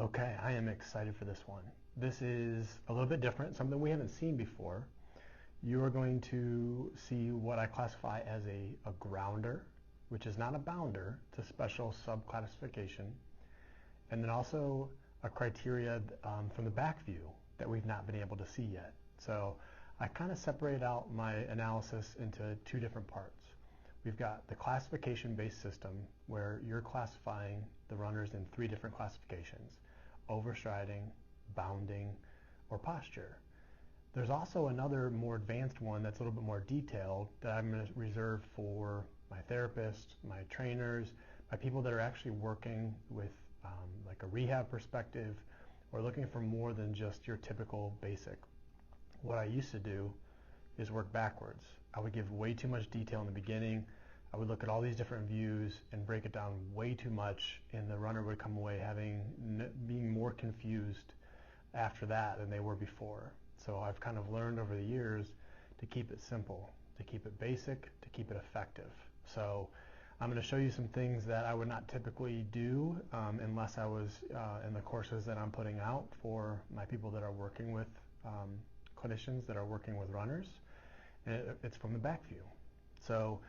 Okay, I am excited for this one. This is a little bit different, something we haven't seen before. You are going to see what I classify as a grounder, which is not a bounder, it's a special subclassification, and then also a criteria from the back view that we've not been able to see yet. So I kind of separated out my analysis into two different parts. We've got the classification-based system where you're classifying the runners in three different classifications: overstriding, bounding, or posture. There's also another more advanced one that's a little bit more detailed that I'm going to reserve for my therapists, my trainers, my people that are actually working with like a rehab perspective or looking for more than just your typical basic. What I used to do is work backwards. I would give way too much detail in the beginning. I would look at all these different views and break it down way too much, and the runner would come away being more confused after that than they were before. So I've kind of learned over the years to keep it simple, to keep it basic, to keep it effective. So I'm going to show you some things that I would not typically do unless I was in the courses that I'm putting out for my people that are working with clinicians that are working with runners. And it's from the back view. So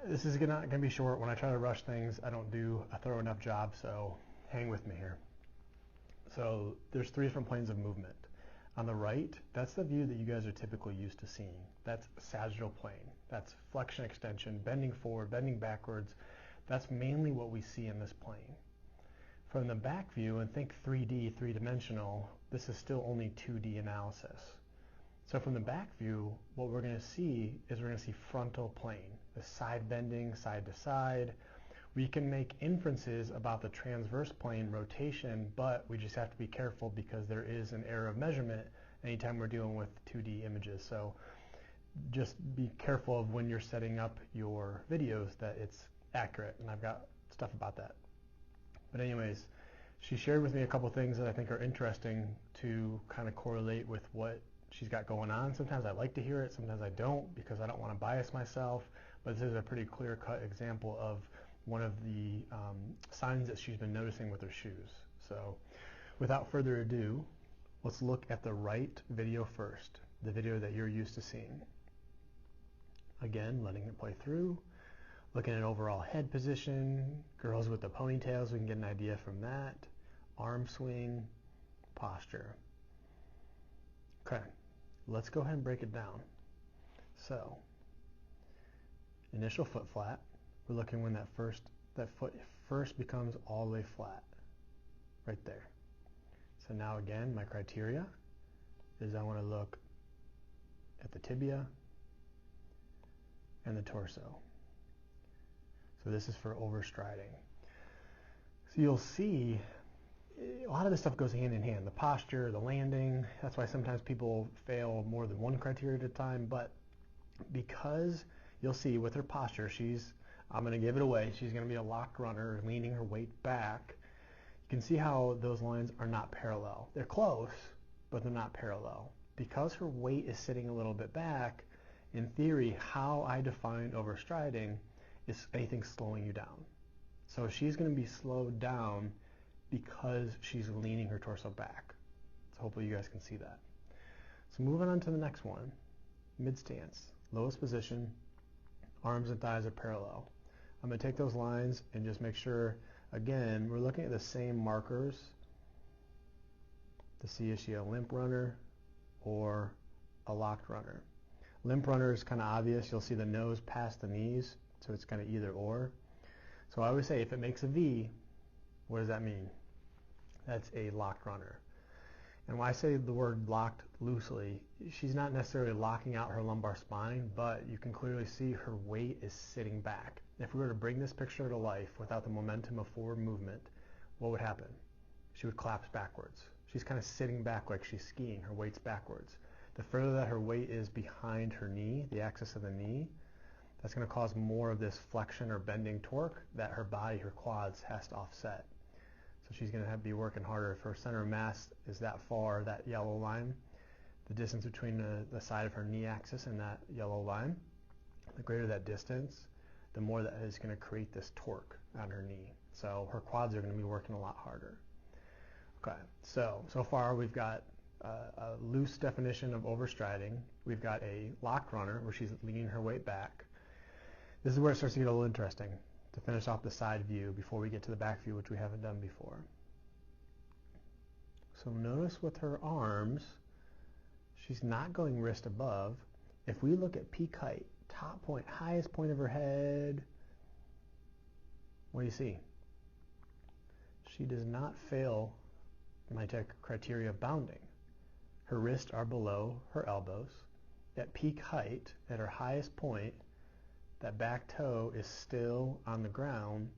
this is not going to be short. When I try to rush things, I don't do a thorough enough job, so hang with me here. So there's three different planes of movement. On the right, that's the view that you guys are typically used to seeing. That's sagittal plane. That's flexion extension, bending forward, bending backwards. That's mainly what we see in this plane. From the back view, and think 3D, three-dimensional, this is still only 2D analysis. So from the back view, what we're going to see is we're going to see frontal plane, the side bending, side to side. We can make inferences about the transverse plane rotation, but we just have to be careful because there is an error of measurement anytime we're dealing with 2D images. So just be careful of when you're setting up your videos that it's accurate, and I've got stuff about that. But anyways, she shared with me a couple things that I think are interesting to kind of correlate with what she's got going on. Sometimes I like to hear it, sometimes I don't, because I don't want to bias myself, but this is a pretty clear-cut example of one of the signs that she's been noticing with her shoes. So without further ado, let's look at the right video first, the video that you're used to seeing. Again, letting it play through, looking at overall head position, girls with the ponytails, we can get an idea from that, arm swing, posture. Okay, let's go ahead and break it down. So, initial foot flat, we're looking when that foot first becomes all the way flat, right there. So now again, my criteria is I want to look at the tibia and the torso. So this is for overstriding. So you'll see a lot of this stuff goes hand in hand. The posture, the landing, that's why sometimes people fail more than one criteria at a time, but because you'll see with her posture, I'm going to give it away, she's going to be a locked runner, leaning her weight back. You can see how those lines are not parallel. They're close, but they're not parallel. Because her weight is sitting a little bit back, in theory, how I define overstriding is anything slowing you down. So she's going to be slowed down because she's leaning her torso back. So hopefully you guys can see that. So moving on to the next one, mid stance, lowest position, arms and thighs are parallel. I'm going to take those lines and just make sure, again, we're looking at the same markers to see is she a limp runner or a locked runner. Limp runner is kind of obvious. You'll see the nose past the knees, so it's kind of either or. So I always say if it makes a V, what does that mean? That's a locked runner. And when I say the word locked loosely, she's not necessarily locking out her lumbar spine, but you can clearly see her weight is sitting back. If we were to bring this picture to life without the momentum of forward movement, what would happen? She would collapse backwards. She's kind of sitting back like she's skiing. Her weight's backwards. The further that her weight is behind her knee, the axis of the knee, that's going to cause more of this flexion or bending torque that her body, her quads, has to offset. So she's going to have to be working harder. If her center of mass is that far, that yellow line, the distance between the side of her knee axis and that yellow line, the greater that distance, the more that is going to create this torque on her knee. So her quads are going to be working a lot harder. A Okay, so far we've got a loose definition of overstriding. We've got a locked runner where she's leaning her weight back. This is where it starts to get a little interesting to finish off the side view before we get to the back view, which we haven't done before. So notice with her arms, she's not going wrist above. If we look at peak height, top point, highest point of her head, what do you see? She does not fail my criteria of bounding. Her wrists are below her elbows. At peak height, at her highest point, that back toe is still on the ground,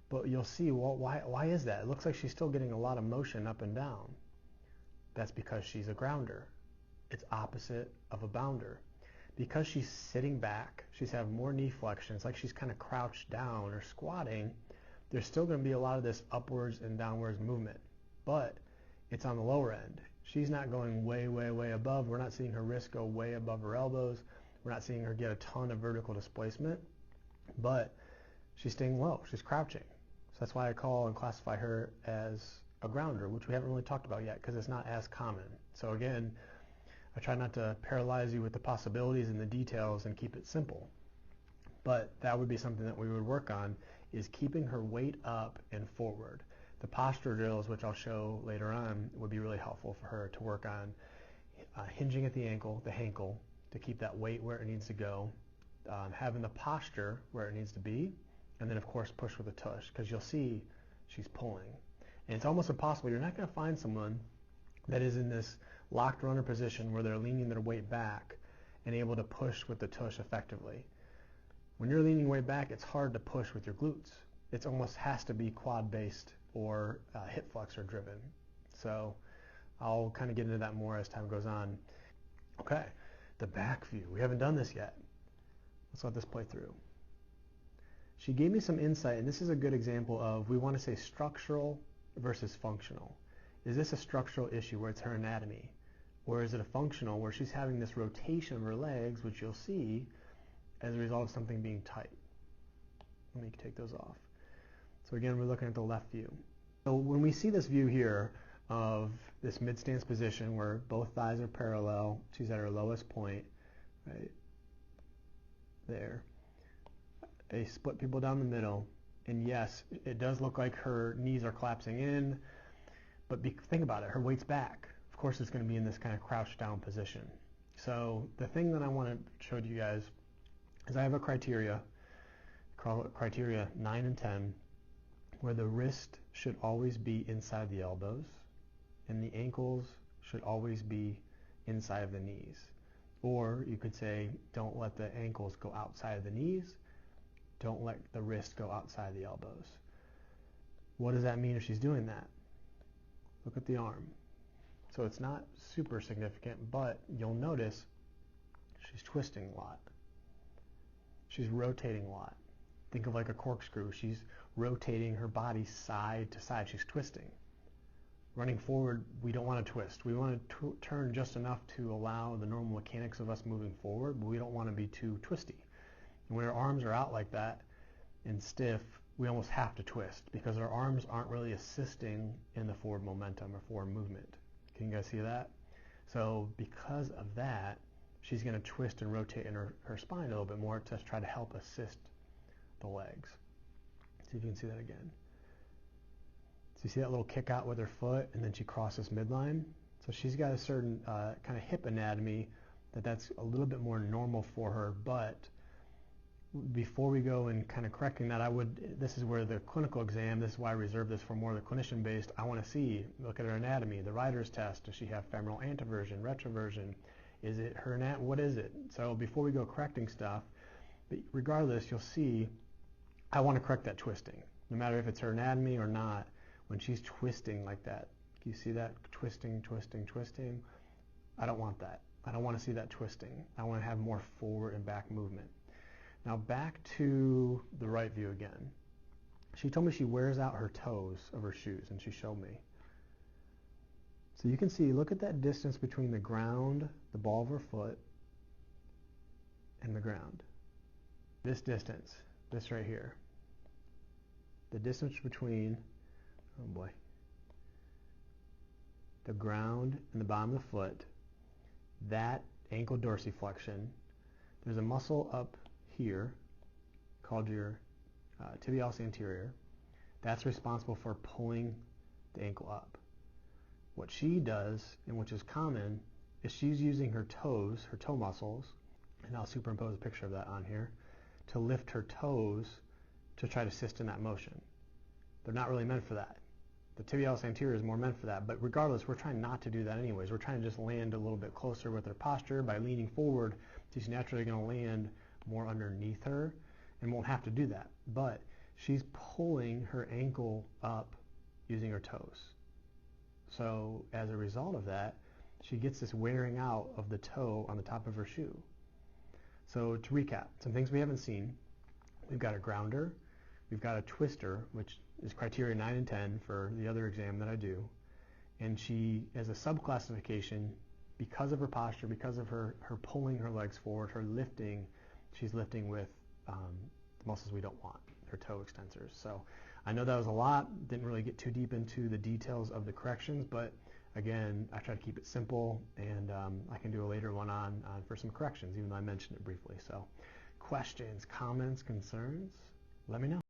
but you'll see, well, why is that? It looks like she's still getting a lot of motion up and down. That's because she's a grounder. It's opposite of a bounder. Because she's sitting back, she's having more knee flexions, like she's kind of crouched down or squatting, there's still going to be a lot of this upwards and downwards movement, but it's on the lower end. She's not going way, way, way above. We're not seeing her wrists go way above her elbows. We're not seeing her get a ton of vertical displacement, but she's staying low. She's crouching. So that's why I call and classify her as a grounder, which we haven't really talked about yet because it's not as common. So again, I try not to paralyze you with the possibilities and the details and keep it simple. But that would be something that we would work on, is keeping her weight up and forward. The posture drills, which I'll show later on, would be really helpful for her to work on hinging at the ankle, the hankle, to keep that weight where it needs to go, having the posture where it needs to be, and then of course push with a tush, because you'll see she's pulling. And it's almost impossible. You're not going to find someone that is in this locked runner position where they're leaning their weight back and able to push with the tush effectively. When you're leaning way back, it's hard to push with your glutes. It almost has to be quad based or hip flexor driven. So I'll kind of get into that more as time goes on. Okay, the back view. We haven't done this yet. Let's let this play through. She gave me some insight, and this is a good example of, we want to say structural versus functional. Is this a structural issue where it's her anatomy? Or is it a functional where she's having this rotation of her legs, which you'll see as a result of something being tight? Let me take those off. So again, we're looking at the left view. So when we see this view here of this mid-stance position where both thighs are parallel, she's at her lowest point, right there. They split people down the middle, and yes, it does look like her knees are collapsing in, but think about it, her weight's back. Of course it's going to be in this kind of crouched down position. So the thing that I want to show you guys is I have a criteria, call it criteria 9 and 10, where the wrist should always be inside the elbows and the ankles should always be inside of the knees. Or you could say, don't let the ankles go outside of the knees, don't let the wrist go outside the elbows. What does that mean if she's doing that? Look at the arm. So it's not super significant, but you'll notice she's twisting a lot. She's rotating a lot. Think of like a corkscrew. She's rotating her body side to side. She's twisting. Running forward, we don't want to twist. We want to turn just enough to allow the normal mechanics of us moving forward, but we don't want to be too twisty. And when our arms are out like that and stiff, we almost have to twist because our arms aren't really assisting in the forward momentum or forward movement. Can you guys see that? So because of that, she's going to twist and rotate in her spine a little bit more to try to help assist the legs. See if you can see that again. So you see that little kick out with her foot, and then she crosses midline. So she's got a certain kind of hip anatomy that's a little bit more normal for her, but before we go and kind of correcting that, this is where the clinical exam, this is why I reserve this for more of the clinician based. I want to see, look at her anatomy, the Reiter's test. Does she have femoral anteversion, retroversion? Is it her what is it? So before we go correcting stuff, but regardless, you'll see, I want to correct that twisting. No matter if it's her anatomy or not, when she's twisting like that, do you see that? Twisting, twisting, twisting. I don't want that. I don't want to see that twisting. I want to have more forward and back movement. Now back to the right view again. She told me she wears out her toes of her shoes, and she showed me. So you can see, look at that distance between the ground, the ball of her foot, and the ground. This distance, this right here. The distance between, oh boy, the ground and the bottom of the foot, that ankle dorsiflexion, there's a muscle up here called your tibialis anterior. That's responsible for pulling the ankle up. What she does, and which is common, is she's using her toes, her toe muscles, and I'll superimpose a picture of that on here, to lift her toes to try to assist in that motion. They're not really meant for that. The tibialis anterior is more meant for that, but regardless, we're trying not to do that anyways. We're trying to just land a little bit closer with her posture. By leaning forward, she's naturally going to land more underneath her and won't have to do that. But she's pulling her ankle up using her toes. So as a result of that, she gets this wearing out of the toe on the top of her shoe. So to recap, some things we haven't seen. We've got a grounder, we've got a twister, which is criteria 9 and 10 for the other exam that I do. And she, as a subclassification, because of her posture, because of her pulling her legs forward, her lifting, she's lifting with the muscles we don't want, her toe extensors. So I know that was a lot, didn't really get too deep into the details of the corrections, but again, I try to keep it simple, and I can do a later one on for some corrections, even though I mentioned it briefly. So questions, comments, concerns, let me know.